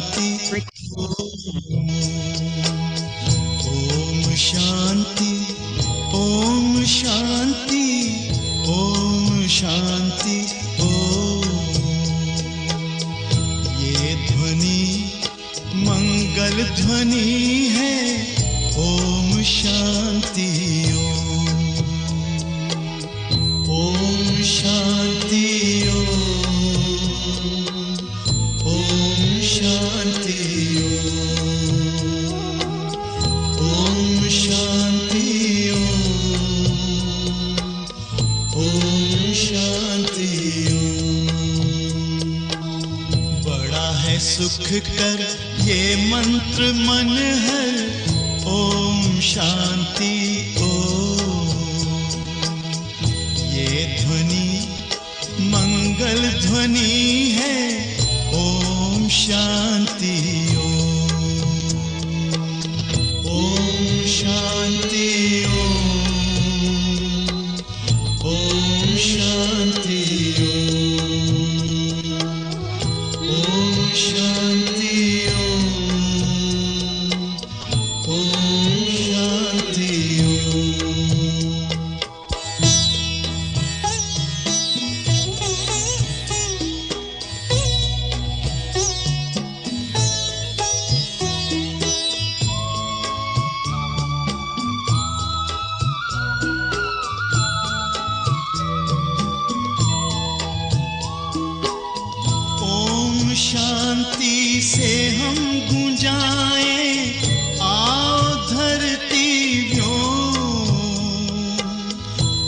शांति ओम शांति ओम शांति ओम शांति ओम। ये ध्वनि मंगल ध्वनि है ओम शांति ओम शांति ओम शांति ओम शांति ओम शांति। बड़ा है सुख कर ये मंत्र मन हर ओम शांति ओम। ये ध्वनि मंगल ध्वनि है ओम शांति ओम शांति ओम शांति ओम शांति ओम शांति। शांति से हम गूंजाएं आओ धरती व्योम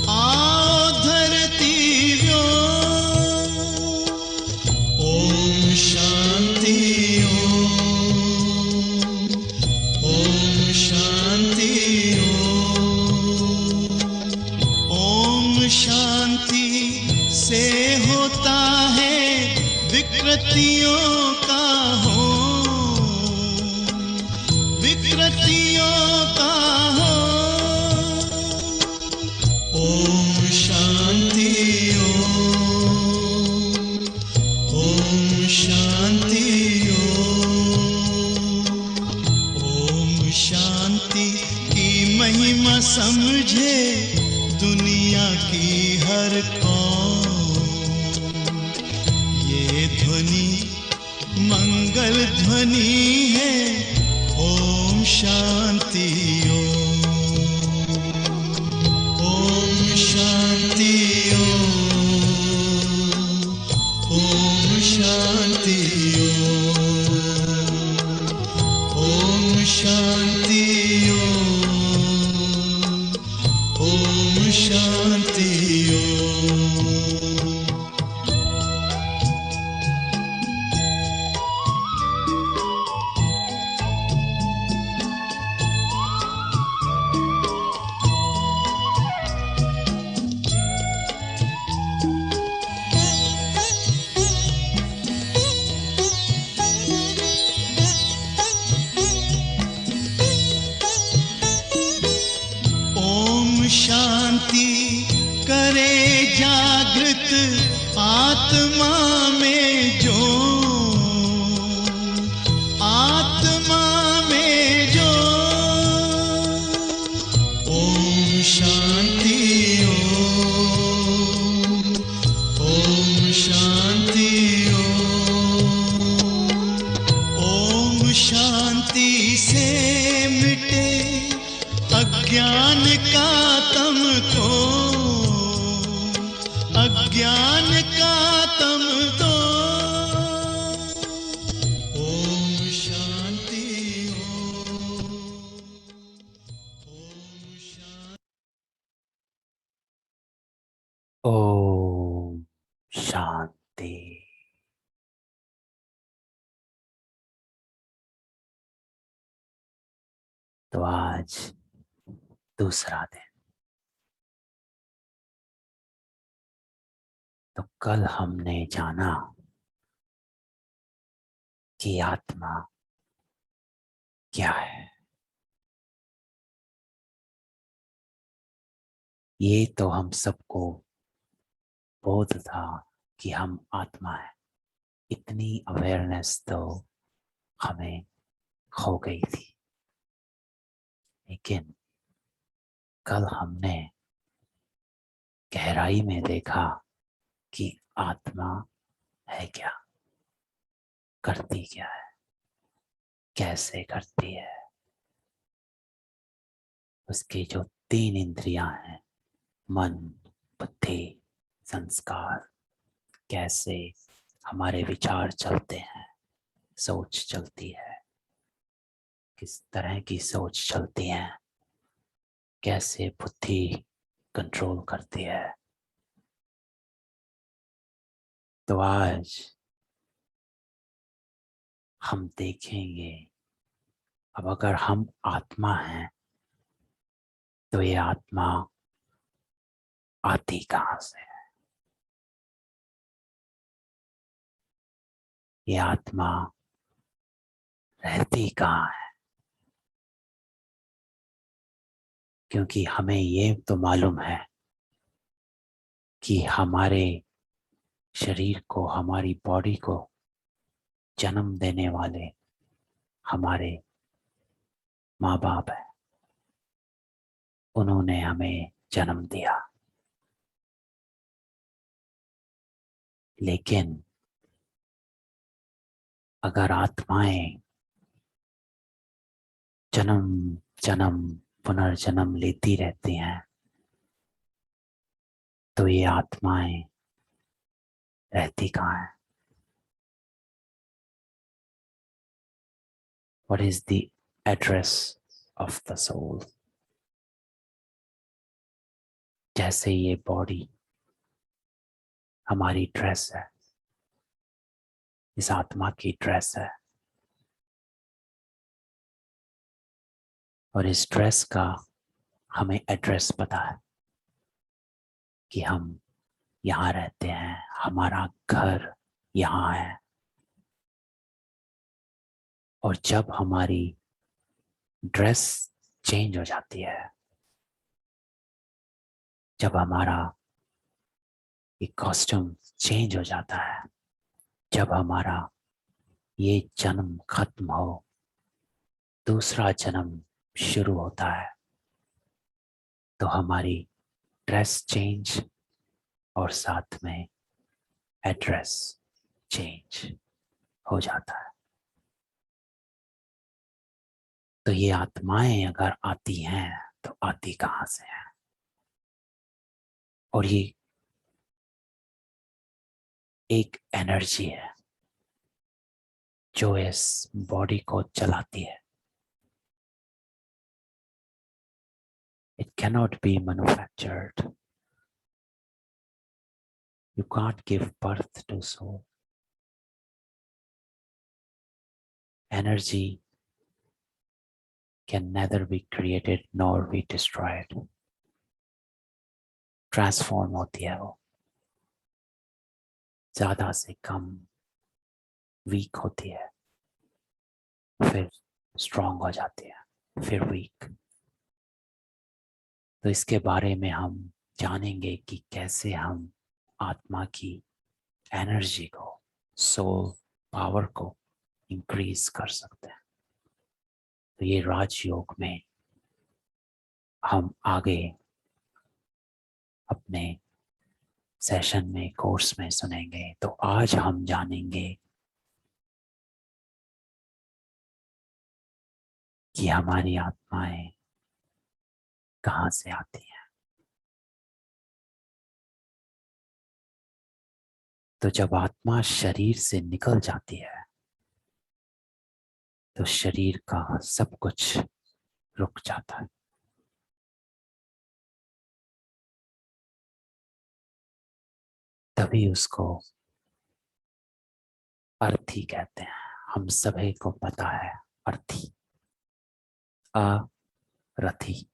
आओ धरती व्योम। ओम शांति ओम शांति ओम शांति से होता है विकृतियों का हो विकृतियों का हो। ओम शांति ओम शांति ओम शांति की महिमा समझे दुनिया की हर कौम। ये ध्वनि मंगल ध्वनि है ओम शांति ओम शांति ओम शांति ओम शांति ओम शांति। शांति करे जागृत आत्मा में जो आत्मा में जो। ओम शांति ओम शांति ओम शांति से मिटे अज्ञान का तम को अज्ञान का तम तो। ओम शांति ओम शांति। तो आज दूसरा दिन। तो कल हमने जाना कि आत्मा क्या है। ये तो हम सबको बोध था कि हम आत्मा है। इतनी अवेयरनेस तो हमें खो गई थी। लेकिन कल हमने गहराई में देखा कि आत्मा है क्या, करती क्या है, कैसे करती है। उसकी जो 3 इंद्रियां हैं, मन, बुद्धि, संस्कार, कैसे हमारे विचार चलते हैं, सोच चलती है, किस तरह की सोच चलती है, कैसे बुद्धि कंट्रोल करती है। तो आज हम देखेंगे, अब अगर हम आत्मा हैं तो ये आत्मा आती कहाँ से है, ये आत्मा रहती कहाँ है। क्योंकि हमें ये तो मालूम है कि हमारे शरीर को, हमारी बॉडी को जन्म देने वाले हमारे माँ बाप हैं, उन्होंने हमें जन्म दिया। लेकिन अगर आत्माएं जन्म जन्म पुनर्जन्म लेती रहती हैं तो ये आत्माएं रहती कहाँ है। What is the address of the soul? जैसे ये बॉडी हमारी ड्रेस है, इस आत्मा की ड्रेस है, और इस ड्रेस का हमें एड्रेस पता है कि हम यहाँ रहते हैं, हमारा घर यहाँ है। और जब हमारी ड्रेस चेंज हो जाती है, जब हमारा ये कॉस्ट्यूम चेंज हो जाता है, जब हमारा ये जन्म खत्म हो, दूसरा जन्म शुरू होता है, तो हमारी ड्रेस चेंज और साथ में एड्रेस चेंज हो जाता है। तो ये आत्माएं अगर आती हैं तो आती कहाँ से हैं? और ये एक एनर्जी है जो इस बॉडी को चलाती है। It cannot be manufactured. You can't give birth to soul. Energy can neither be created nor be destroyed. Transform होती है वो, ज्यादा से कम वीक होती है, फिर स्ट्रॉन्ग हो जाती है, फिर वीक। तो इसके बारे में हम जानेंगे कि कैसे हम आत्मा की एनर्जी को, सोल पावर को इंक्रीज कर सकते हैं। तो ये राजयोग में हम आगे अपने सेशन में, कोर्स में सुनेंगे। तो आज हम जानेंगे कि हमारी आत्माएं कहाँ से आती हैं। तो जब आत्मा शरीर से निकल जाती है तो शरीर का सब कुछ रुक जाता है। तभी उसको अर्थी कहते हैं। हम सभी को पता है अर्थी, अरथी।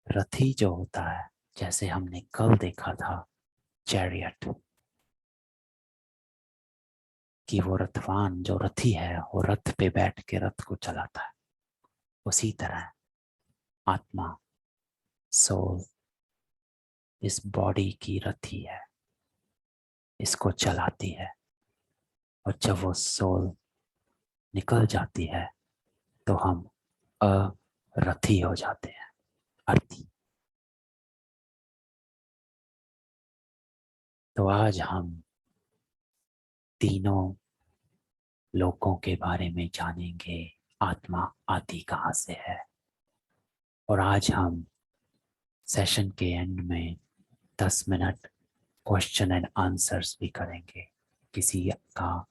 रथी जो होता है, जैसे हमने कल देखा था चैरियट, कि वो रथवान जो रथी है वो रथ पे बैठ के रथ को चलाता है। उसी तरह आत्मा, सोल इस बॉडी की रथी है, इसको चलाती है। और जब वो सोल निकल जाती है तो हम अरथी हो जाते हैं, अर्थी। तो आज हम तीनों लोकों के बारे में जानेंगे। आत्मा आती कहाँ से है, और आज हम सेशन के एंड में 10 मिनट क्वेश्चन एंड आंसर्स भी करेंगे। किसी का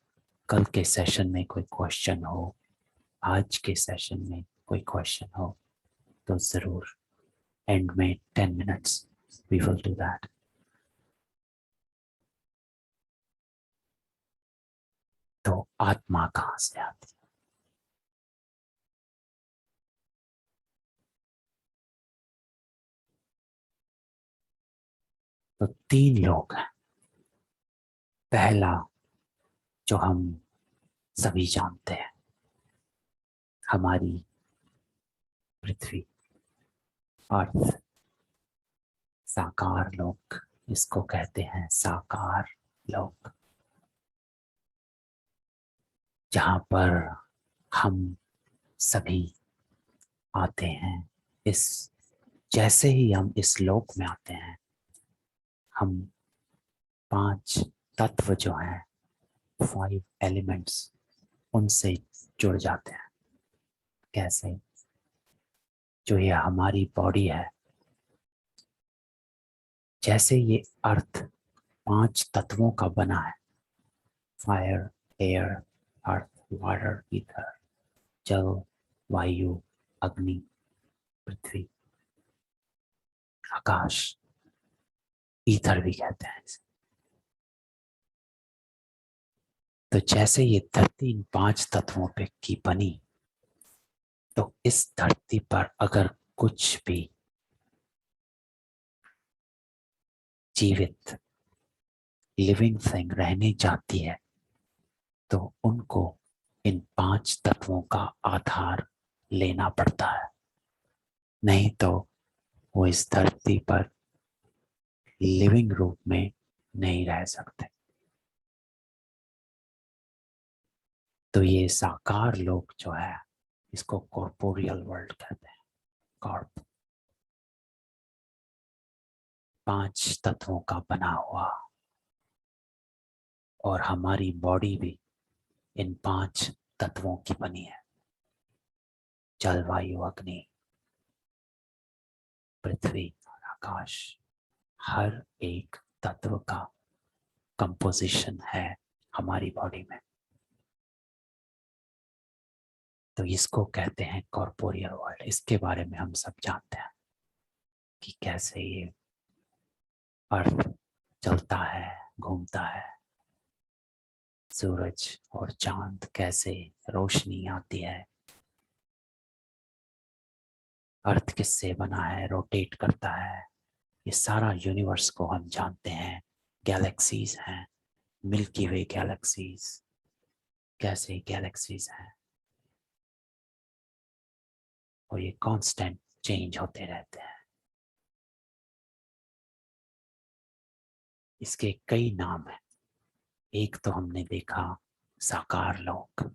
कल के सेशन में कोई क्वेश्चन हो, आज के सेशन में कोई क्वेश्चन हो, तो ज़रूर एंड में 10 minutes we will do that. तो आत्मा कहाँ से आती है? तो तीन लोग हैं। पहला जो हम सभी जानते हैं, हमारी पृथ्वी, अर्थ, साकार लोक, इसको कहते हैं साकार लोक, जहाँ पर हम सभी आते हैं। इस जैसे ही हम इस लोक में आते हैं, हम 5 तत्व जो हैं, 5 एलिमेंट्स, उनसे जुड़ जाते हैं। कैसे? जो ये हमारी बॉडी है, जैसे ये अर्थ 5 तत्वों का बना है, फायर, एयर, अर्थ, वाटर, ईथर, जल, वायु, अग्नि, पृथ्वी, आकाश, ईथर भी कहते हैं इसे। तो जैसे ये धरती इन 5 तत्वों पे की बनी, तो इस धरती पर अगर कुछ भी जीवित लिविंग थिंग रहने जाती है, तो उनको इन 5 तत्वों का आधार लेना पड़ता है, नहीं तो वो इस धरती पर लिविंग रूप में नहीं रह सकते। तो ये साकार लोक जो है, इसको कॉर्पोरियल वर्ल्ड कहते हैं। कॉर्प, 5 तत्वों का बना हुआ, और हमारी बॉडी भी इन 5 तत्वों की बनी है। जल, वायु, अग्नि, पृथ्वी और आकाश, हर एक तत्व का कंपोजिशन है हमारी बॉडी में। तो इसको कहते हैं कॉर्पोरियल वर्ल्ड। इसके बारे में हम सब जानते हैं कि कैसे ये अर्थ चलता है, घूमता है, सूरज और चांद कैसे रोशनी आती है, अर्थ किससे बना है, रोटेट करता है। ये सारा यूनिवर्स को हम जानते हैं। गैलेक्सीज हैं, मिल्की वे गैलेक्सीज, कैसे गैलेक्सीज हैं, और ये कांस्टेंट चेंज होते रहते हैं। इसके कई नाम हैं। एक तो हमने देखा साकार लोक,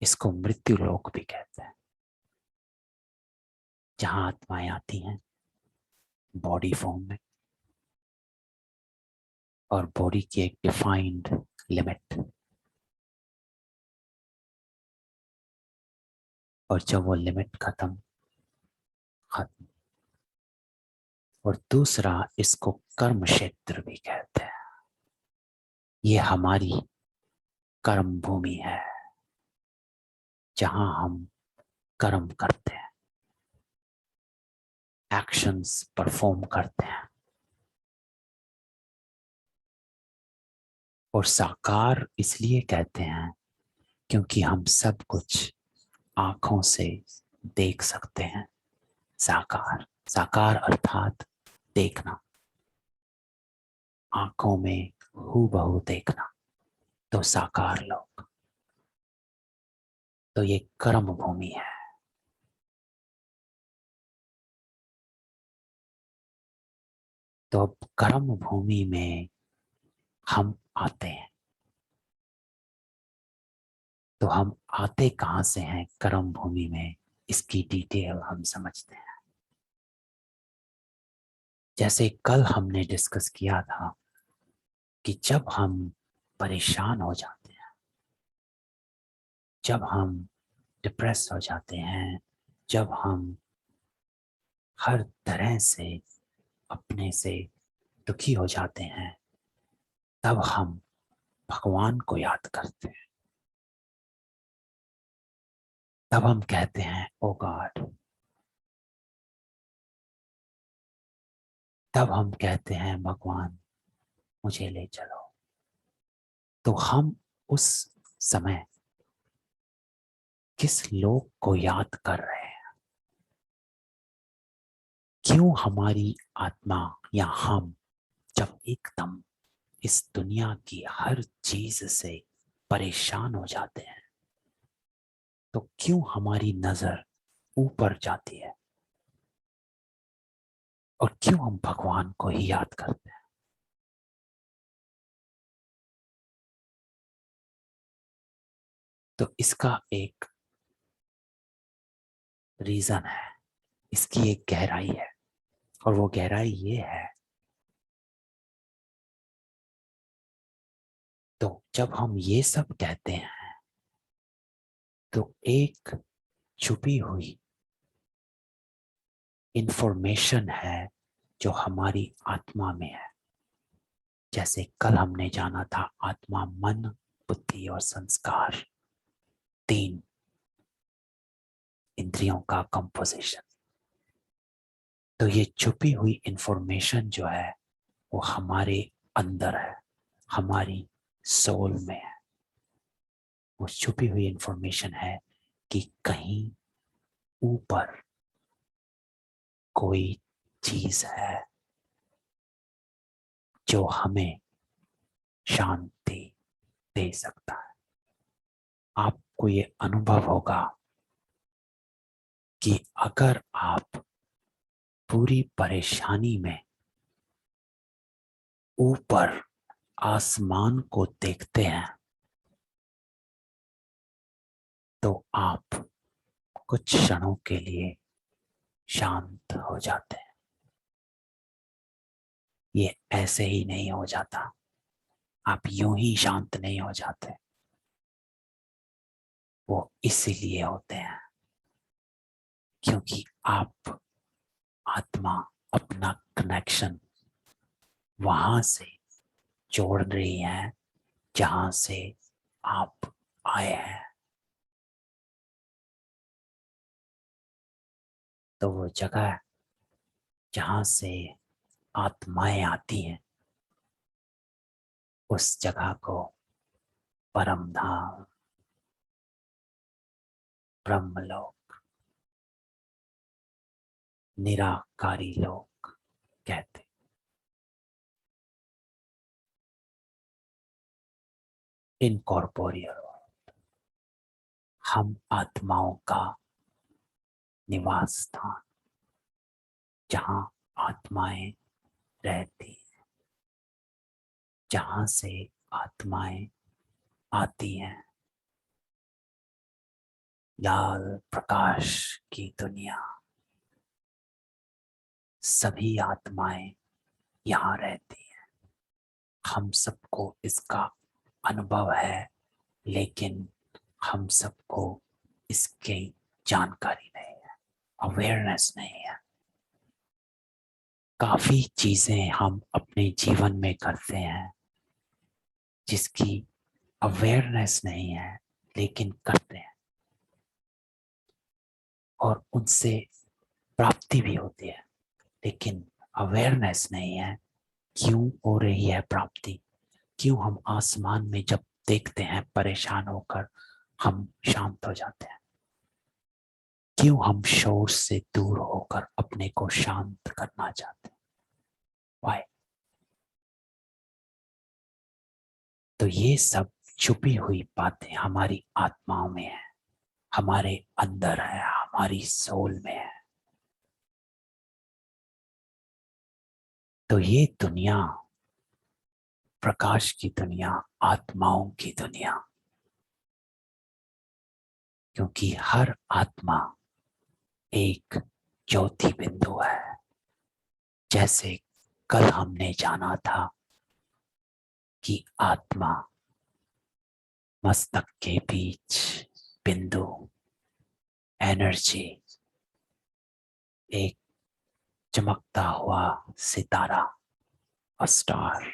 इसको मृत्यु लोक भी कहते हैं, जहां आत्माएं आती हैं बॉडी फॉर्म में, और बॉडी की एक डिफाइंड लिमिट, और जब वो लिमिट खत्म। और दूसरा, इसको कर्म क्षेत्र भी कहते हैं। ये हमारी कर्म भूमि है, जहां हम कर्म करते हैं, एक्शंस परफॉर्म करते हैं। और साकार इसलिए कहते हैं क्योंकि हम सब कुछ आंखों से देख सकते हैं। साकार, साकार अर्थात देखना, आंखों में हूबहू देखना। तो साकार लोक, तो ये कर्म भूमि है। तो अब कर्म भूमि में हम आते हैं। तो हम आते कहाँ से हैं कर्म भूमि में, इसकी डिटेल हम समझते हैं। जैसे कल हमने डिस्कस किया था कि जब हम परेशान हो जाते हैं, जब हम डिप्रेस हो जाते हैं, जब हम हर तरह से अपने से दुखी हो जाते हैं, तब हम भगवान को याद करते हैं। तब हम कहते हैं ओ गॉड। तब हम कहते हैं भगवान मुझे ले चलो। तो हम उस समय किस लोग को याद कर रहे हैं? क्यों हमारी आत्मा या हम जब एकदम इस दुनिया की हर चीज से परेशान हो जाते हैं, तो क्यों हमारी नजर ऊपर जाती है और क्यों हम भगवान को ही याद करते हैं? तो इसका एक रीजन है, इसकी एक गहराई है, और वो गहराई ये है, तो जब हम ये सब कहते हैं तो एक छुपी हुई इंफॉर्मेशन है जो हमारी आत्मा में है। जैसे कल हमने जाना था आत्मा मन, बुद्धि और संस्कार, तीन इंद्रियों का कंपोजिशन। तो ये छुपी हुई इंफॉर्मेशन जो है वो हमारे अंदर है, हमारी सोल में है। वो छुपी हुई इंफॉर्मेशन है कि कहीं ऊपर कोई चीज है जो हमें शांति दे सकता है। आपको ये अनुभव होगा कि अगर आप पूरी परेशानी में ऊपर आसमान को देखते हैं तो आप कुछ क्षणों के लिए शांत हो जाते हैं। ये ऐसे ही नहीं हो जाता, आप यूं ही शांत नहीं हो जाते। वो इसीलिए होते हैं क्योंकि आप आत्मा अपना कनेक्शन वहां से जोड़ रही है जहां से आप आए हैं। तो वो जगह जहां से आत्माएं आती हैं, उस जगह को परम धाम, ब्रह्मलोक, निराकारी लोक कहते। इनकॉर्पोरियल, हम आत्माओं का निवास स्थान, जहां आत्माएं रहती, जहां से आत्माएं आती हैं। लाल प्रकाश की दुनिया, सभी आत्माएं यहाँ रहती हैं। हम सबको इसका अनुभव है, लेकिन हम सबको इसकी जानकारी नहीं है, अवेयरनेस नहीं है। काफी चीजें हम अपने जीवन में करते हैं जिसकी अवेयरनेस नहीं है, लेकिन करते हैं और उनसे प्राप्ति भी होती है, लेकिन अवेयरनेस नहीं है क्यों हो रही है प्राप्ति। क्यों हम आसमान में जब देखते हैं परेशान होकर हम शांत हो जाते हैं? क्यों हम शोर से दूर होकर अपने को शांत करना चाहते हैं? Why? तो ये सब छुपी हुई बातें हमारी आत्माओं में है, हमारे अंदर है, हमारी सोल में है। तो ये दुनिया, प्रकाश की दुनिया, आत्माओं की दुनिया, क्योंकि हर आत्मा एक ज्योति बिंदु है। जैसे कल हमने जाना था कि आत्मा मस्तक के बीच बिंदु एनर्जी, एक चमकता हुआ सितारा, स्टार।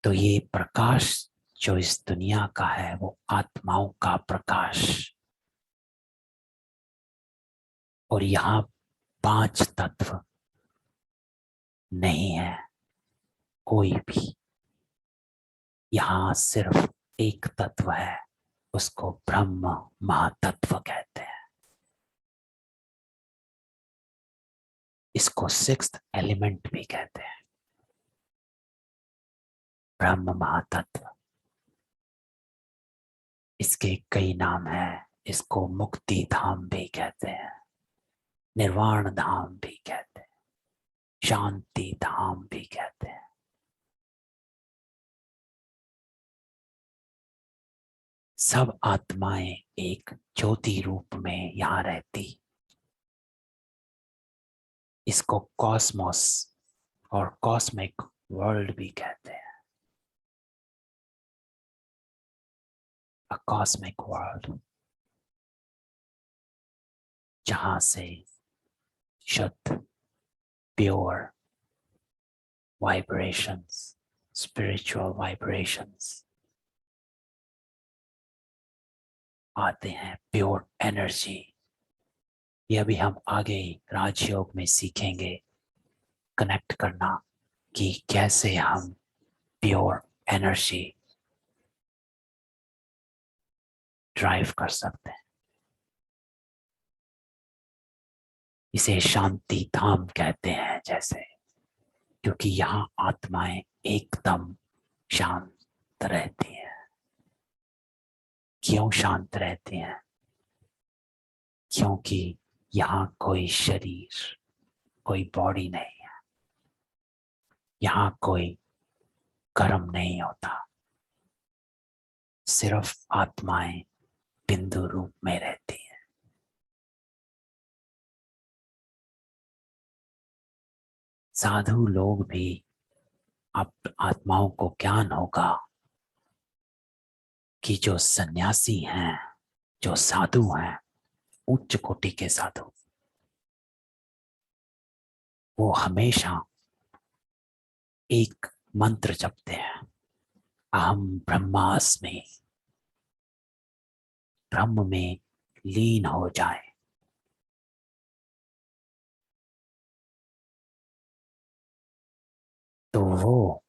तो ये प्रकाश जो इस दुनिया का है वो आत्माओं का प्रकाश। और यहाँ 5 तत्व नहीं है कोई भी, यहाँ सिर्फ एक तत्व है, उसको ब्रह्म महातत्व कहते हैं। इसको 6th एलिमेंट भी कहते हैं, ब्रह्म महातत्व। इसके कई नाम हैं। इसको मुक्ति धाम भी कहते हैं, निर्वाण धाम भी कहते हैं, शांति धाम भी कहते हैं। सब आत्माएं एक ज्योति रूप में यहां रहती। इसको कॉस्मोस और कॉस्मिक वर्ल्ड भी कहते हैं। अ कॉस्मिक वर्ल्ड, जहां से शुद्ध, प्योर वाइब्रेशंस, स्पिरिचुअल वाइब्रेशंस आते हैं, प्योर एनर्जी। यह भी हम आगे राजयोग में सीखेंगे, कनेक्ट करना कि कैसे हम प्योर एनर्जी ड्राइव कर सकते हैं। इसे शांति धाम कहते हैं, जैसे, क्योंकि यहाँ आत्माएं एकदम शांत रहती हैं। क्यों शांत रहती हैं? क्योंकि यहाँ कोई शरीर, कोई बॉडी नहीं है। यहाँ कोई कर्म नहीं होता। सिर्फ आत्माएं बिंदु रूप में रहती हैं। साधु लोग भी, अब आत्माओं को ज्ञान होगा कि जो सन्यासी हैं, जो साधु हैं, उच्च कोटि के साधु, वो हमेशा एक मंत्र जपते हैं, अहम ब्रह्मास्मि। ब्रह्म में लीन हो जाए। तो वो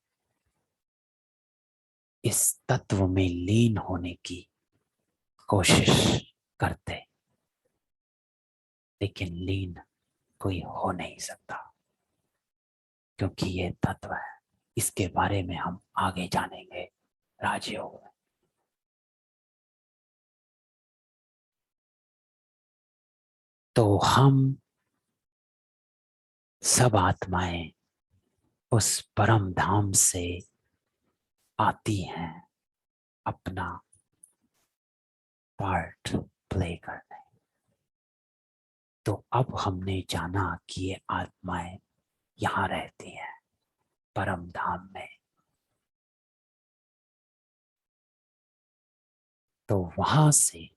इस तत्व में लीन होने की कोशिश करते, लेकिन लीन कोई हो नहीं सकता, क्योंकि ये तत्व है। इसके बारे में हम आगे जानेंगे राजयोग में। तो हम सब आत्माएं उस परम धाम से आती हैं अपना पार्ट प्ले करने। तो अब हमने जाना कि ये आत्माएं यहाँ रहती हैं परम धाम में। तो वहां से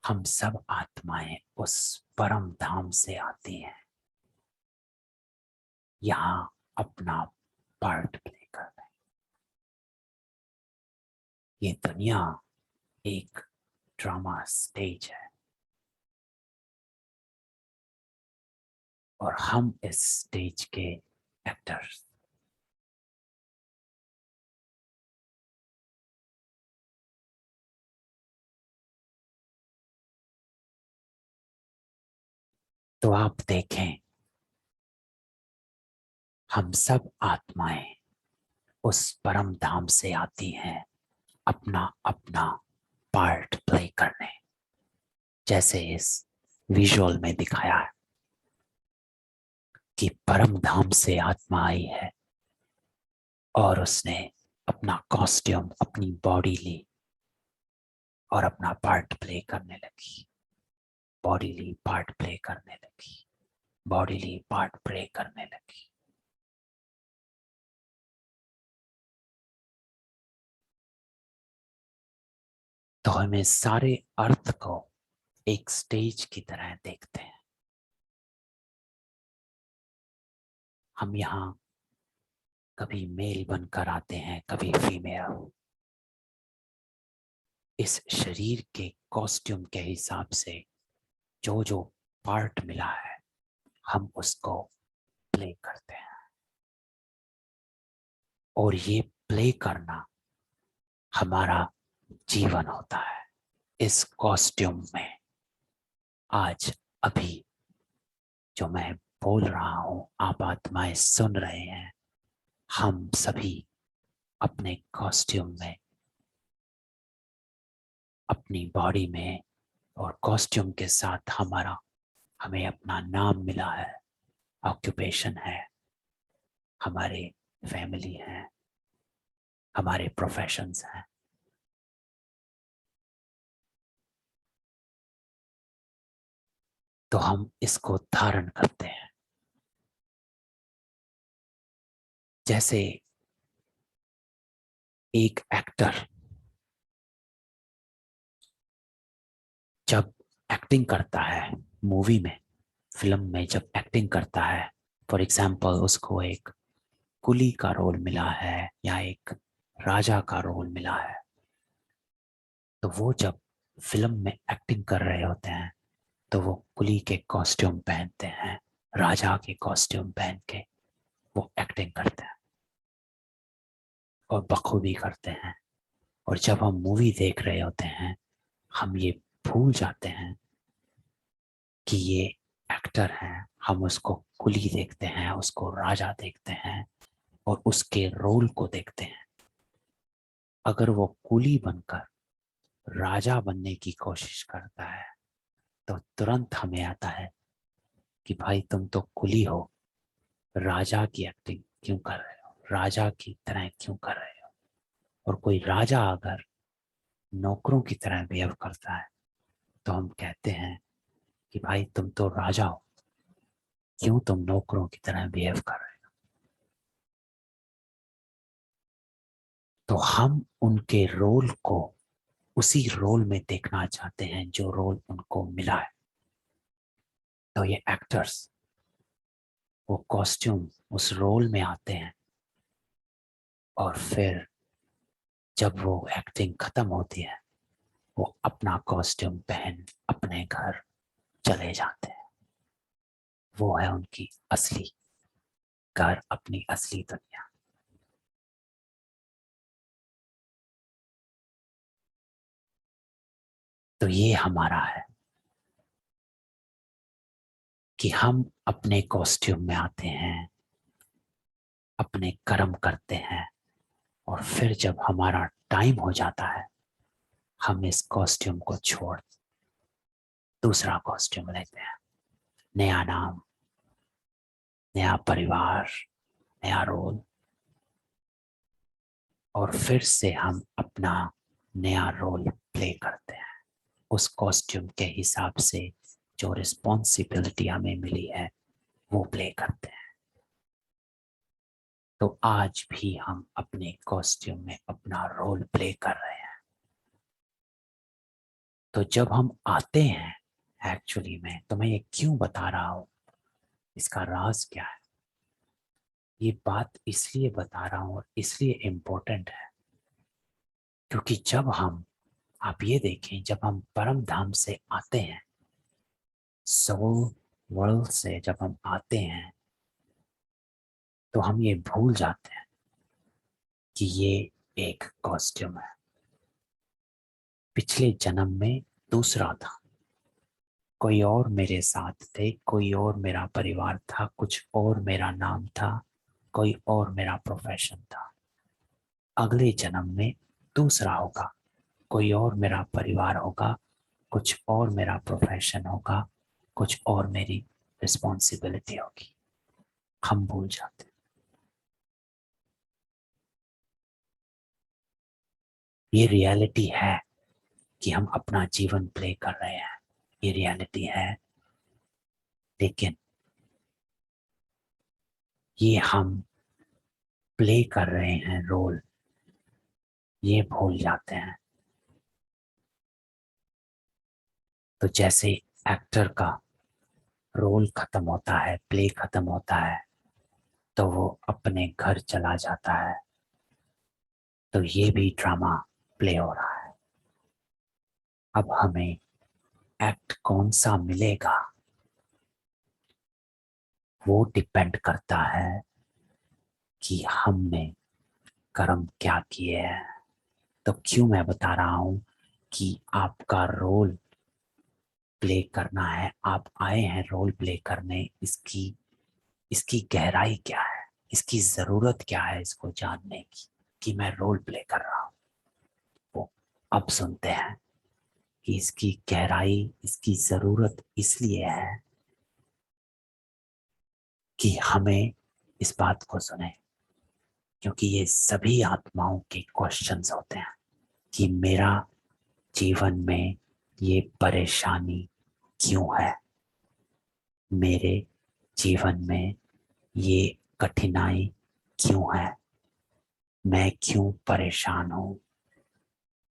हम सब आत्माएं उस परम धाम से आती हैं यहाँ अपना पार्ट प्ले करने। ये दुनिया एक ड्रामा स्टेज है और हम इस स्टेज के एक्टर्स। तो आप देखें, हम सब आत्माएं उस परम धाम से आती हैं अपना अपना पार्ट प्ले करने, जैसे इस विजुअल में दिखाया है कि परम धाम से आत्मा आई है और उसने अपना कॉस्ट्यूम, अपनी बॉडी ली और अपना पार्ट प्ले करने लगी। बॉडी ली, पार्ट प्ले करने लगी। बॉडी ली, पार्ट प्ले करने लगी। तो हम इस सारे अर्थ को एक स्टेज की तरह देखते हैं। हम यहाँ कभी मेल बनकर आते हैं, कभी फीमेल। इस शरीर के कॉस्ट्यूम के हिसाब से जो जो पार्ट मिला है, हम उसको प्ले करते हैं। और ये प्ले करना हमारा जीवन होता है। इस कॉस्ट्यूम में आज अभी जो मैं बोल रहा हूं, आप आत्माएं सुन रहे हैं, हम सभी अपने कॉस्ट्यूम में, अपनी बॉडी में, और कॉस्ट्यूम के साथ हमें अपना नाम मिला है, ऑक्यूपेशन है, हमारे फैमिली है, हमारे प्रोफेशंस हैं। तो हम इसको धारण करते हैं। जैसे एक एक्टर जब एक्टिंग करता है, मूवी में, फिल्म में जब एक्टिंग करता है, फॉर एग्जाम्पल उसको एक कुली का रोल मिला है या एक राजा का रोल मिला है, तो वो जब फिल्म में एक्टिंग कर रहे होते हैं तो वो कुली के कॉस्ट्यूम पहनते हैं, राजा के कॉस्ट्यूम पहन के वो एक्टिंग करते हैं और बखूबी करते हैं। और जब हम मूवी देख रहे होते हैं, हम ये भूल जाते हैं कि ये एक्टर हैं। हम उसको कुली देखते हैं, उसको राजा देखते हैं और उसके रोल को देखते हैं। अगर वो कुली बनकर राजा बनने की कोशिश करता है तो तुरंत हमें आता है कि भाई तुम तो कुली हो, राजा की एक्टिंग क्यों कर रहे हो, राजा की तरह क्यों कर रहे हो। और कोई राजा अगर नौकरों की तरह बिहेव करता है तो हम कहते हैं कि भाई तुम तो राजा हो, क्यों तुम नौकरों की तरह बिहेव कर रहे हो। तो हम उनके रोल को उसी रोल में देखना चाहते हैं जो रोल उनको मिला है। तो ये एक्टर्स वो कॉस्ट्यूम, उस रोल में आते हैं और फिर जब वो एक्टिंग खत्म होती है, वो अपना कॉस्ट्यूम पहन अपने घर चले जाते हैं। वो है उनकी असली घर, अपनी असली दुनिया। तो ये हमारा है कि हम अपने कॉस्ट्यूम में आते हैं, अपने कर्म करते हैं, और फिर जब हमारा टाइम हो जाता है, हम इस कॉस्ट्यूम को छोड़ दूसरा कॉस्ट्यूम लेते हैं। नया नाम, नया परिवार, नया रोल, और फिर से हम अपना नया रोल प्ले करते हैं। उस कॉस्ट्यूम के हिसाब से जो रिस्पॉन्सिबिलिटी हमें मिली है वो प्ले करते हैं। तो आज भी हम अपने कॉस्ट्यूम में अपना रोल प्ले कर रहे हैं। तो जब हम आते हैं, एक्चुअली में तो मैं ये क्यों बता रहा हूँ, इसका राज क्या है, ये बात इसलिए बता रहा हूँ और इसलिए इम्पोर्टेंट है क्योंकि जब हम, आप ये देखें, जब हम परम धाम से आते हैं, सोल वर्ल्ड से जब हम आते हैं, तो हम ये भूल जाते हैं कि ये एक कॉस्ट्यूम है। पिछले जन्म में दूसरा था, कोई और मेरे साथ थे, कोई और मेरा परिवार था, कुछ और मेरा नाम था, कोई और मेरा प्रोफेशन था। अगले जन्म में दूसरा होगा, कोई और मेरा परिवार होगा, कुछ और मेरा प्रोफेशन होगा, कुछ और मेरी रिस्पॉन्सिबिलिटी होगी। हम भूल जाते हैं। ये रियलिटी है कि हम अपना जीवन प्ले कर रहे हैं, ये रियलिटी है। लेकिन ये हम प्ले कर रहे हैं रोल, ये भूल जाते हैं। तो जैसे एक्टर का रोल खत्म होता है, प्ले खत्म होता है, तो वो अपने घर चला जाता है, तो ये भी ड्रामा प्ले हो रहा है। अब हमें एक्ट कौन सा मिलेगा वो डिपेंड करता है कि हमने कर्म क्या किए हैं। तो क्यों मैं बता रहा हूं कि आपका रोल प्ले करना है, आप आए हैं रोल प्ले करने, इसकी इसकी गहराई क्या है, इसकी जरूरत क्या है इसको जानने की, कि मैं रोल प्ले कर रहा हूं। वो अब सुनते हैं कि इसकी गहराई, इसकी जरूरत इसलिए है कि हमें इस बात को सुने, क्योंकि ये सभी आत्माओं के क्वेश्चंस होते हैं कि मेरा जीवन में ये परेशानी क्यों है, मेरे जीवन में ये कठिनाई क्यों है, मैं क्यों परेशान हूं,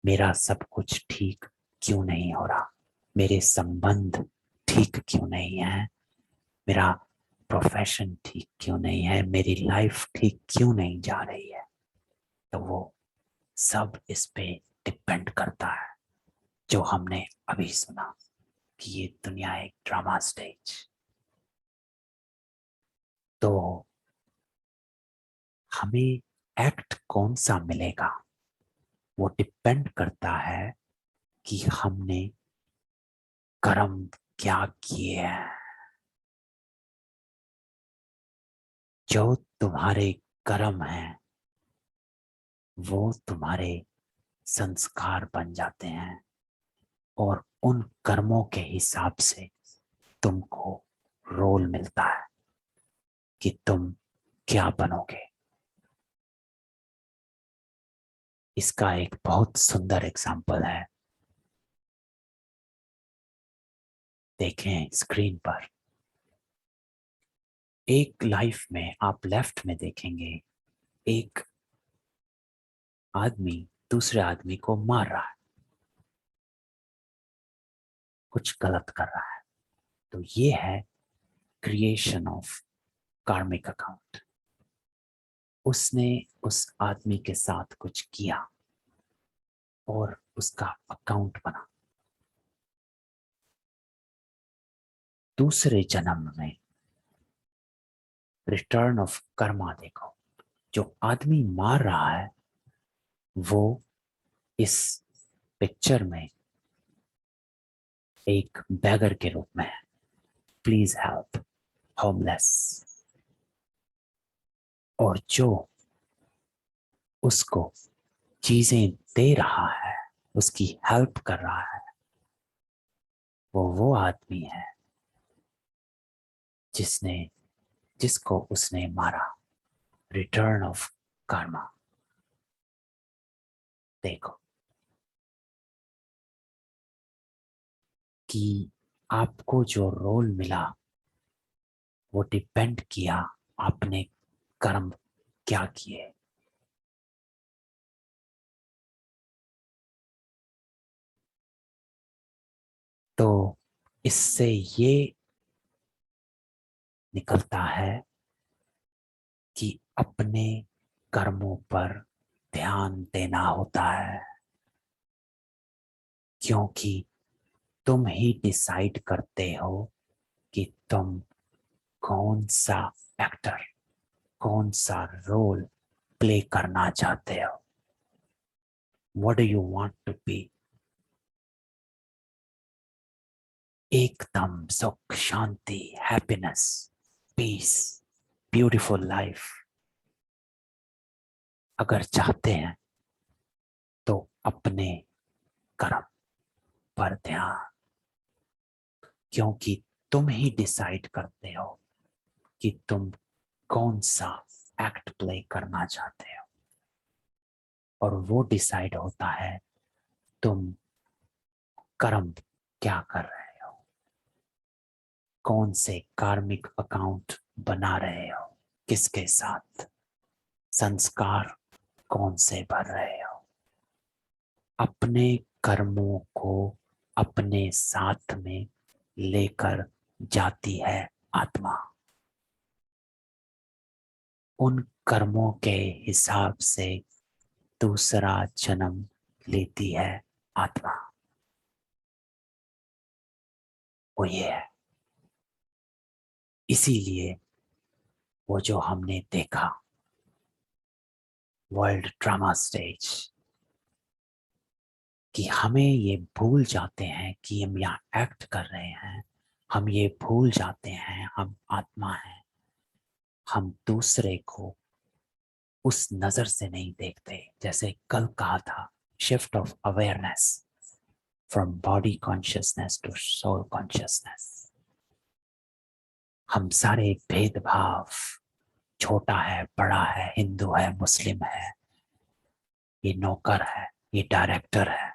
मेरा सब कुछ ठीक क्यों नहीं हो रहा, मेरे संबंध ठीक क्यों नहीं है, मेरा प्रोफेशन ठीक क्यों नहीं है, मेरी लाइफ ठीक क्यों नहीं जा रही है। तो वो सब इस पे डिपेंड करता है जो हमने अभी सुना कि ये दुनिया एक ड्रामा स्टेज। तो हमें एक्ट कौन सा मिलेगा वो डिपेंड करता है कि हमने कर्म क्या किए हैं। जो तुम्हारे कर्म हैं वो तुम्हारे संस्कार बन जाते हैं, और उन कर्मों के हिसाब से तुमको रोल मिलता है कि तुम क्या बनोगे। इसका एक बहुत सुंदर एग्जाम्पल है, देखें स्क्रीन पर। एक लाइफ में आप लेफ्ट में देखेंगे, एक आदमी दूसरे आदमी को मार रहा है, कुछ गलत कर रहा है। तो ये है क्रिएशन ऑफ कार्मिक अकाउंट। उसने उस आदमी के साथ कुछ किया और उसका अकाउंट बना। दूसरे जन्म में रिटर्न ऑफ कर्मा देखो, जो आदमी मार रहा है वो इस पिक्चर में एक बैगर के रूप में है, प्लीज हेल्प, होमलेस। और जो उसको चीजें दे रहा है, उसकी हेल्प कर रहा है, वो आदमी है जिसको उसने मारा। रिटर्न ऑफ कर्मा देखो कि आपको जो रोल मिला वो डिपेंड किया आपने कर्म क्या किए। तो इससे ये निकलता है कि अपने कर्मों पर ध्यान देना होता है, क्योंकि तुम ही डिसाइड करते हो कि तुम कौन सा एक्टर, कौन सा रोल प्ले करना चाहते हो। What do you want to be. एकदम सुख, शांति, हैप्पीनेस, पीस, ब्यूटीफुल लाइफ अगर चाहते हैं तो अपने कर्म पर ध्यान, क्योंकि तुम ही डिसाइड करते हो कि तुम कौन सा एक्ट प्ले करना चाहते हो। और वो डिसाइड होता है तुम कर्म क्या कर रहे हो, कौन से कार्मिक अकाउंट बना रहे हो, किसके साथ, संस्कार कौन से भर रहे हो। अपने कर्मों को अपने साथ में लेकर जाती है आत्मा। उन कर्मों के हिसाब से दूसरा जन्म लेती है आत्मा। वो ये है। इसीलिए वो जो हमने देखा वर्ल्ड ड्रामा स्टेज, कि हमें ये भूल जाते हैं कि हम यहाँ एक्ट कर रहे हैं, हम ये भूल जाते हैं हम आत्मा हैं, हम दूसरे को उस नजर से नहीं देखते। जैसे कल कहा था, shift of awareness from body consciousness to soul consciousness. हम सारे भेदभाव, छोटा है बड़ा है, हिंदू है मुस्लिम है, ये नौकर है ये डायरेक्टर है,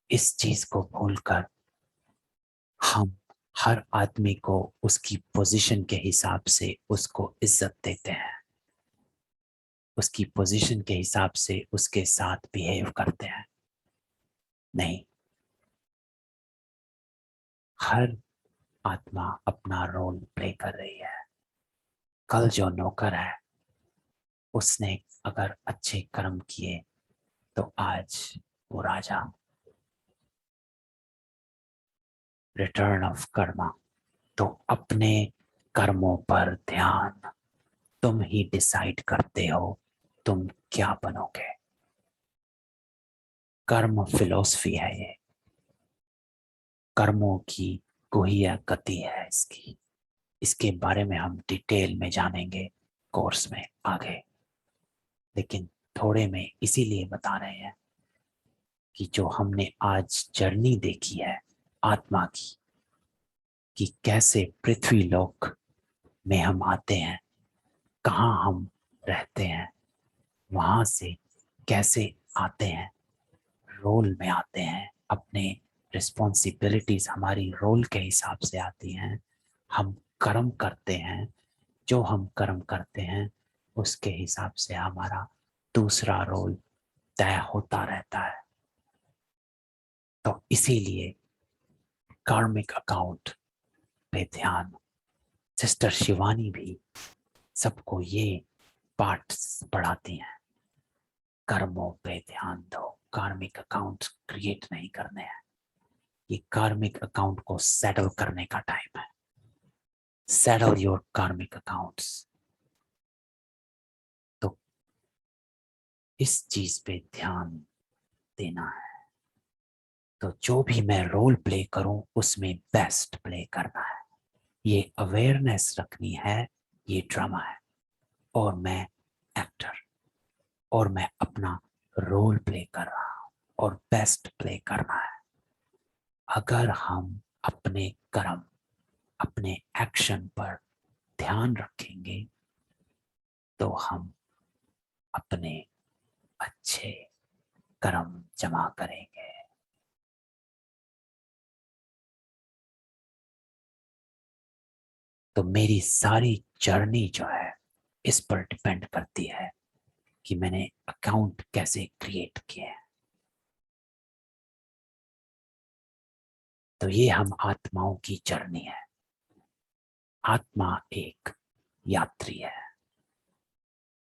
इस चीज को भूलकर हम हर आदमी को उसकी पोजीशन के हिसाब से उसको इज्जत देते हैं, उसकी पोजीशन के हिसाब से उसके साथ बिहेव करते हैं। नहीं, हर आत्मा अपना रोल प्ले कर रही है। कल जो नौकर है उसने अगर अच्छे कर्म किए तो आज वो राजा। Return of Karma. तो अपने कर्मों पर ध्यान, तुम ही डिसाइड करते हो तुम क्या बनोगे। कर्म फिलॉसफी है ये, कर्मों की गुहिया गति है इसकी। इसके बारे में हम डिटेल में जानेंगे कोर्स में आगे, लेकिन थोड़े में इसीलिए बता रहे हैं कि जो हमने आज जर्नी देखी है आत्मा की, कि कैसे पृथ्वी लोक में हम आते हैं, कहाँ हम रहते हैं, वहां से कैसे आते हैं, रोल में आते हैं, अपने रिस्पॉन्सिबिलिटीज हमारी रोल के हिसाब से आती हैं। हम कर्म करते हैं, जो हम कर्म करते हैं उसके हिसाब से हमारा दूसरा रोल तय होता रहता है। तो इसीलिए कार्मिक अकाउंट पे ध्यान, सिस्टर शिवानी भी सबको ये पाठ पढ़ाती हैं। कर्मों पे ध्यान दो, कार्मिक अकाउंट क्रिएट नहीं करने हैं। ये कार्मिक अकाउंट को सेटल करने का टाइम है। सेटल योर कार्मिक अकाउंट्स। तो इस चीज पे ध्यान देना है। तो जो भी मैं रोल प्ले करूं उसमें बेस्ट प्ले करना है। ये अवेयरनेस रखनी है, ये ड्रामा है और मैं एक्टर, और मैं अपना रोल प्ले कर रहा हूं और बेस्ट प्ले करना है। अगर हम अपने कर्म, अपने एक्शन पर ध्यान रखेंगे तो हम अपने अच्छे कर्म जमा करेंगे। तो मेरी सारी जर्नी जो है इस पर डिपेंड करती है कि मैंने अकाउंट कैसे क्रिएट किए हैं। तो ये हम आत्माओं की जर्नी है। आत्मा एक यात्री है।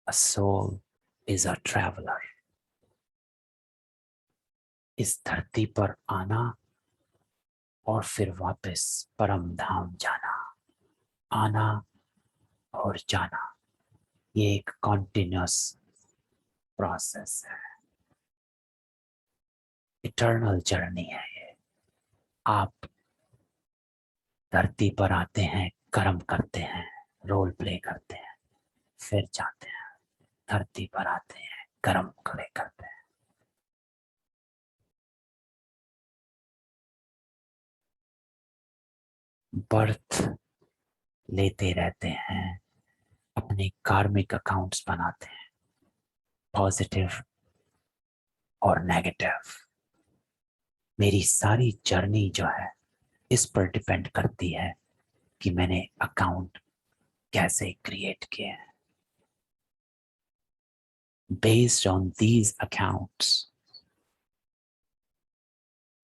A soul is a traveler. इस धरती पर आना और फिर वापस परम धाम जाना, आना और जाना, ये एक कॉन्टिन्यूअस प्रोसेस है, इटर्नल जर्नी है ये। आप धरती पर आते हैं, कर्म करते हैं, रोल प्ले करते हैं, फिर जाते हैं, धरती पर आते हैं, कर्म प्ले करते हैं। बर्थ लेते रहते हैं, अपने कार्मिक अकाउंट्स बनाते हैं, पॉजिटिव और नेगेटिव। मेरी सारी जर्नी जो है इस पर डिपेंड करती है कि मैंने अकाउंट कैसे क्रिएट किए हैं। बेस्ड ऑन दीज अकाउंट्स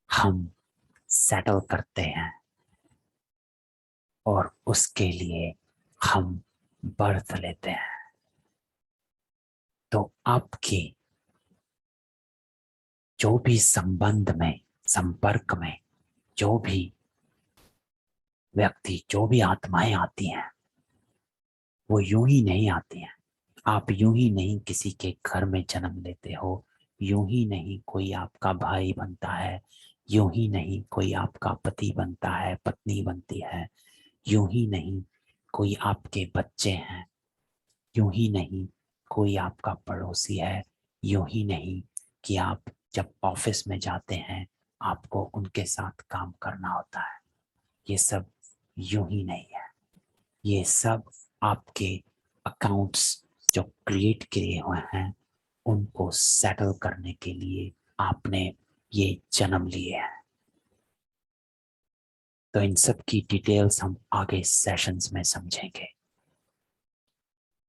हम सेटल करते हैं और उसके लिए हम बर्थ लेते हैं। तो आपकी जो भी संबंध में, संपर्क में जो भी व्यक्ति, जो भी आत्माएं आती हैं, वो यूं ही नहीं आती हैं। आप यूं ही नहीं किसी के घर में जन्म लेते हो, यूं ही नहीं कोई आपका भाई बनता है, यूं ही नहीं कोई आपका पति बनता है, पत्नी बनती है, यूं ही नहीं कोई आपके बच्चे हैं, यूं ही नहीं कोई आपका पड़ोसी है, यूं ही नहीं कि आप जब ऑफिस में जाते हैं आपको उनके साथ काम करना होता है। ये सब यूं ही नहीं है। ये सब आपके अकाउंट्स जो क्रिएट किए हुए हैं उनको सेटल करने के लिए आपने ये जन्म लिए हैं। तो इन सब की डिटेल्स हम आगे सेशंस में समझेंगे।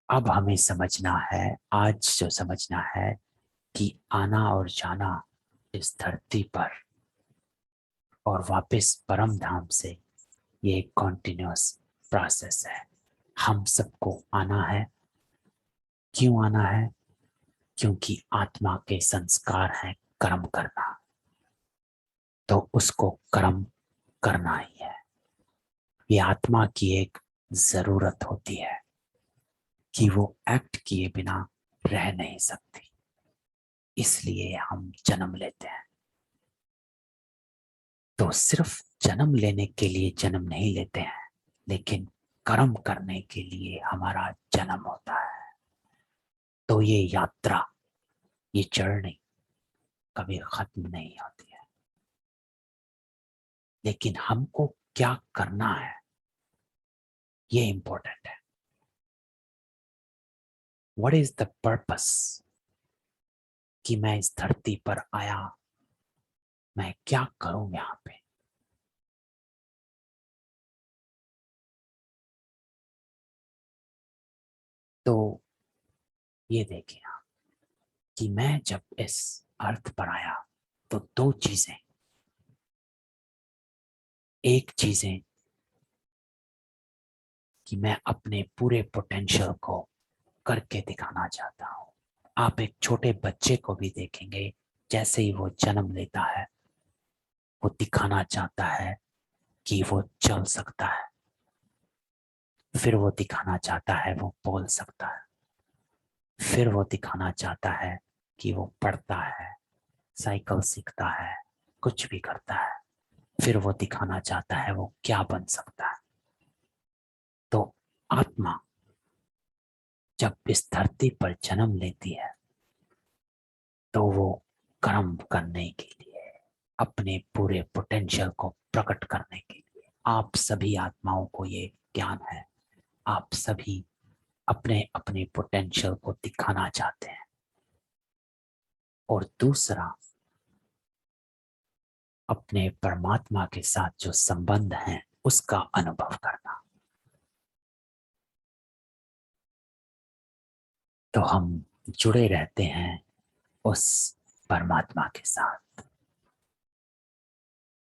अब हमें समझना है, आज जो समझना है कि आना और जाना इस धरती पर और वापस परम धाम से ये एक कॉन्टिन्यूअस प्रोसेस है। हम सबको आना है। क्यों आना है? क्योंकि आत्मा के संस्कार हैं कर्म करना, तो उसको कर्म करना ही है। ये आत्मा की एक जरूरत होती है कि वो एक्ट किए बिना रह नहीं सकती, इसलिए हम जन्म लेते हैं। तो सिर्फ जन्म लेने के लिए जन्म नहीं लेते हैं, लेकिन कर्म करने के लिए हमारा जन्म होता है। तो ये यात्रा, ये जर्नी कभी खत्म नहीं होती है। लेकिन हमको क्या करना है ये इंपॉर्टेंट है। व्हाट इज द पर्पस कि मैं इस धरती पर आया, मैं क्या करूं यहां पे? तो ये देखिए आप कि मैं जब इस अर्थ पर आया तो दो चीजें, एक चीजें कि मैं अपने पूरे पोटेंशियल को करके दिखाना चाहता हूं। आप एक छोटे बच्चे को भी देखेंगे, जैसे ही वो जन्म लेता है वो दिखाना चाहता है कि वो चल सकता है, फिर वो दिखाना चाहता है वो बोल सकता है, फिर वो दिखाना चाहता है कि वो पढ़ता है, साइकिल सीखता है, कुछ भी करता है, फिर वो दिखाना चाहता है वो क्या बन सकता है। तो आत्मा जब इस धरती पर जन्म लेती है तो वो कर्म करने के लिए, अपने पूरे पोटेंशियल को प्रकट करने के लिए, आप सभी आत्माओं को ये ज्ञान है, आप सभी अपने अपने पोटेंशियल को दिखाना चाहते हैं। और दूसरा, अपने परमात्मा के साथ जो संबंध है उसका अनुभव करना। तो हम जुड़े रहते हैं उस परमात्मा के साथ।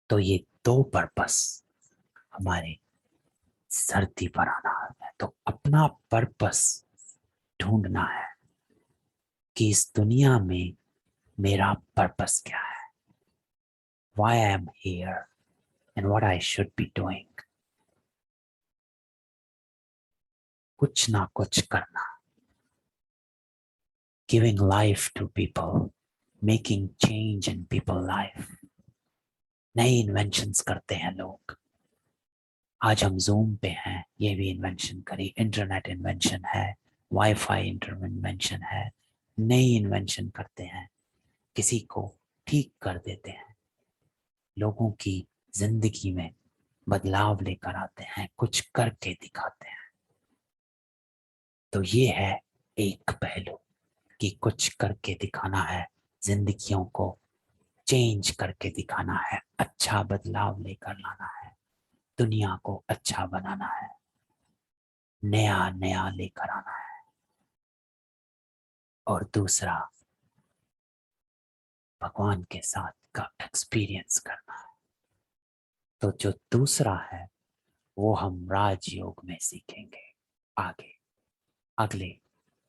तो ये दो पर्पस हमारे धरती पर आना है। तो अपना पर्पस ढूंढना है कि इस दुनिया में मेरा पर्पस क्या है, why I am here and what I should be doing। कुछ ना कुछ करना, giving life to people, making change in people life। नई इन्वेंशंस करते हैं लोग। आज हम जूम पे हैं, ये भी इन्वेंशन करी, इंटरनेट इन्वेंशन है, वाईफाई इन्वेंशन है। नई इन्वेंशन करते हैं, किसी को ठीक कर देते हैं, लोगों की जिंदगी में बदलाव लेकर आते हैं, कुछ करके दिखाते हैं। तो ये है एक पहलू कि कुछ करके दिखाना है जिंदगियों को चेंज करके दिखाना है, अच्छा बदलाव लेकर लाना है, दुनिया को अच्छा बनाना है, नया नया लेकर आना है। और दूसरा, भगवान के साथ का एक्सपीरियंस करना है। तो जो दूसरा है वो हम राजयोग में सीखेंगे, आगे अगले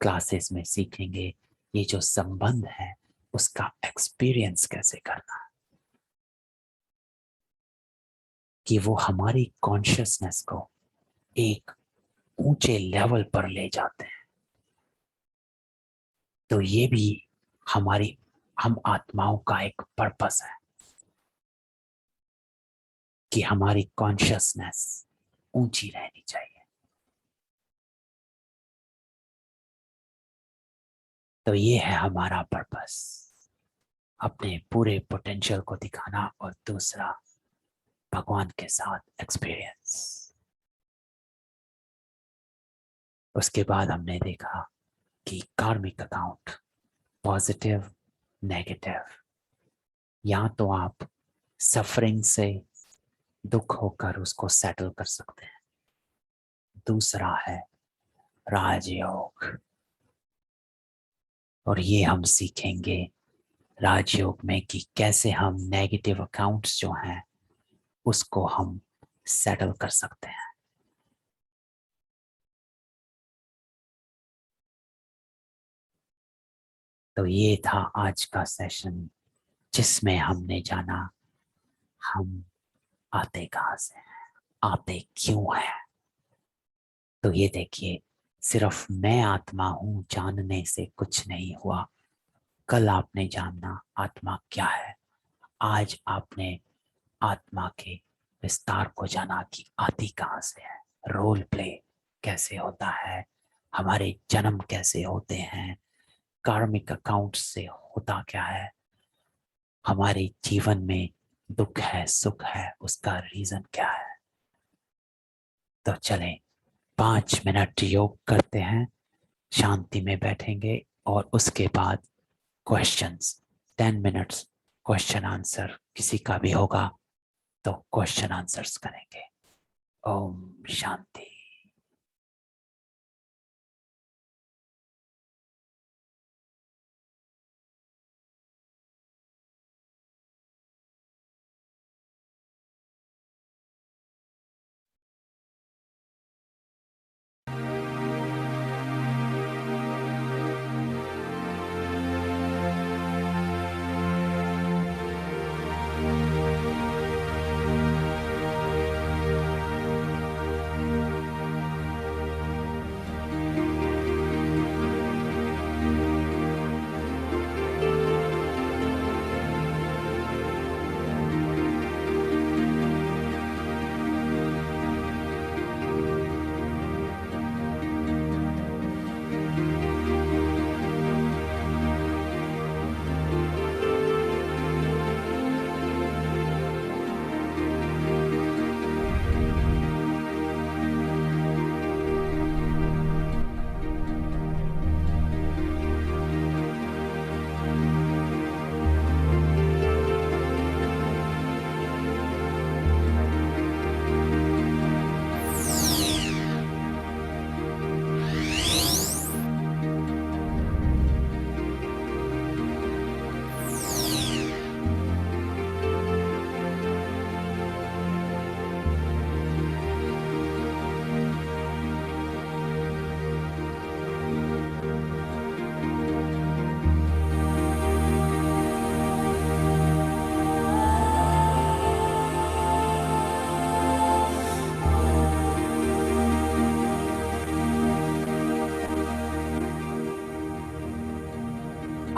क्लासेस में सीखेंगे। ये जो संबंध है उसका एक्सपीरियंस कैसे करना है, कि वो हमारी कॉन्शियसनेस को एक ऊंचे लेवल पर ले जाते हैं। तो ये भी हम आत्माओं का एक पर्पस है कि हमारी कॉन्शियसनेस ऊंची रहनी चाहिए। तो ये है हमारा पर्पस, अपने पूरे पोटेंशियल को दिखाना, और दूसरा भगवान के साथ एक्सपीरियंस। उसके बाद हमने देखा कि कार्मिक अकाउंट, पॉजिटिव, नेगेटिव, या तो आप सफरिंग से, दुख होकर उसको सेटल कर सकते हैं। दूसरा है राजयोग, और ये हम सीखेंगे राजयोग में कि कैसे हम नेगेटिव अकाउंट्स जो हैं उसको हम सेटल कर सकते हैं। तो ये था आज का सेशन, जिसमें हमने जाना हम आते कहाँ से हैं, आते क्यों हैं। तो ये देखिए, सिर्फ मैं आत्मा हूं जानने से कुछ नहीं हुआ। कल आपने जानना आत्मा क्या है, आज आपने आत्मा के विस्तार को जाना कि आती कहाँ से है, रोल प्ले कैसे होता है, हमारे जन्म कैसे होते हैं, कार्मिक अकाउंट से होता क्या है, हमारे जीवन में दुख है सुख है उसका रीजन क्या है। तो चलें 5 मिनट योग करते हैं, शांति में बैठेंगे, और उसके बाद क्वेश्चंस 10 मिनट्स, क्वेश्चन आंसर किसी का भी होगा तो क्वेश्चन आंसर्स करेंगे। ओम शांति।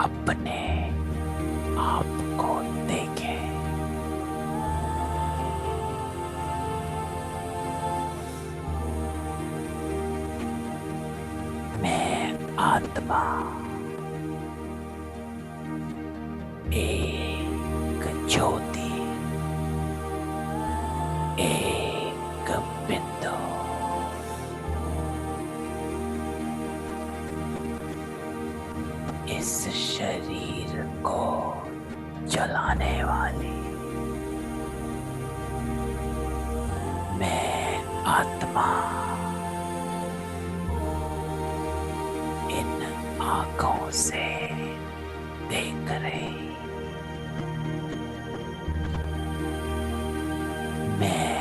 अपने आप को देखें। मैं आत्मा एक ज्योति, एक बिंदु, इस शरीर को चलाने वाली मैं आत्मा इन आंखों से देख रही, मैं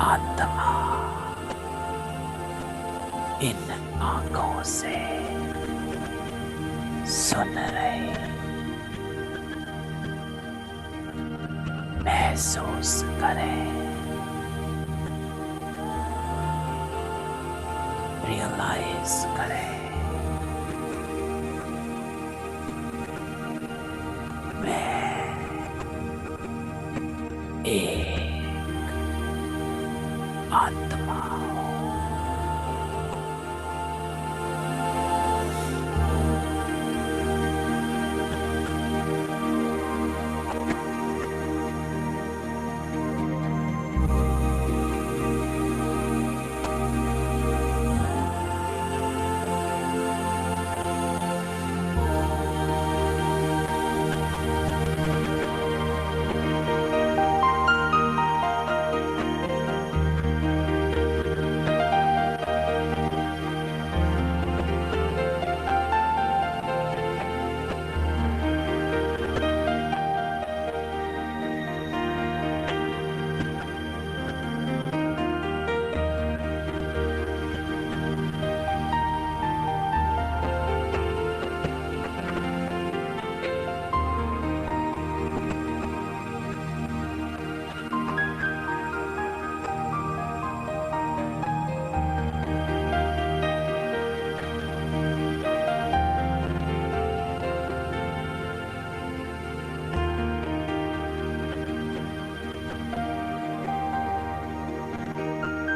आत्मा इन आंखों से सुन रही, महसूस करें, रियलाइज करें, मैं एक आत्मा हूँ।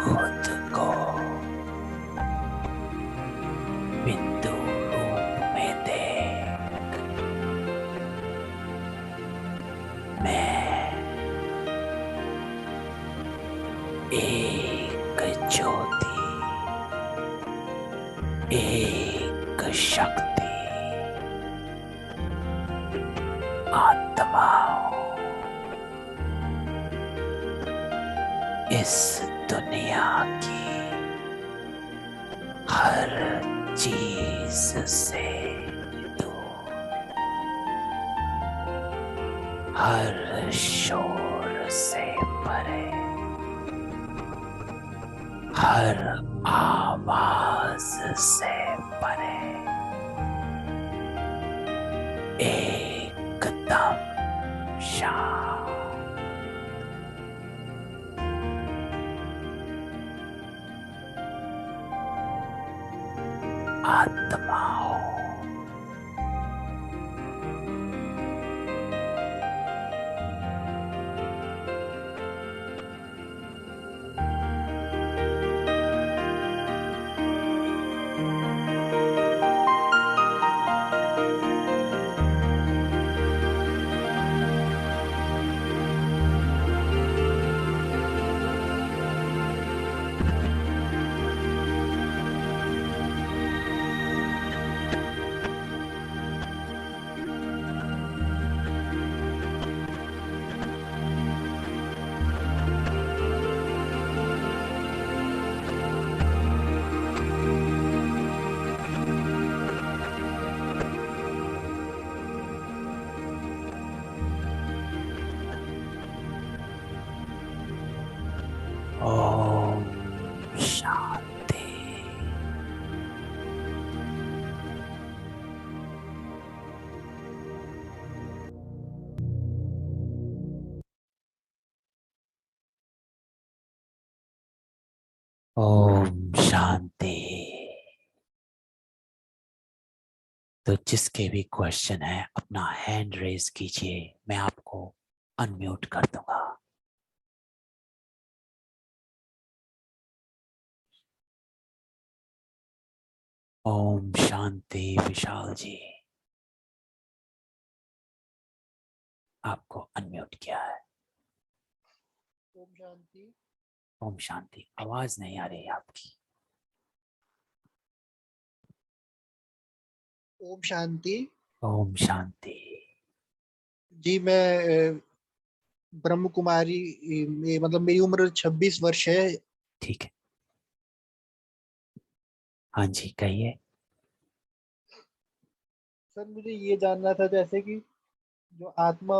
खुद को बिंदु रूप में देख, मैं एक ज्योति, एक शक्ति, आत्मा हूँ। इस दुनिया की हर चीज से दूर, हर शोर से परे, हर आवाज से परे, एकदम शांत। आत्मा हूँ। ओम शांति। ओम शांति। तो जिसके भी क्वेश्चन है अपना हैंड रेज कीजिए, मैं आपको अनम्यूट कर दूंगा। ओम शांति। विशाल जी, आपको अनम्यूट किया है। ओम शांति। ओम शांति। आवाज नहीं आ रही आपकी। ओम शांति। ओम शांति। जी मैं ब्रह्म कुमारी मतलब मेरी उम्र 26 वर्ष है। ठीक है, हाँ जी कहिए। सर मुझे ये जानना था जैसे कि जो आत्मा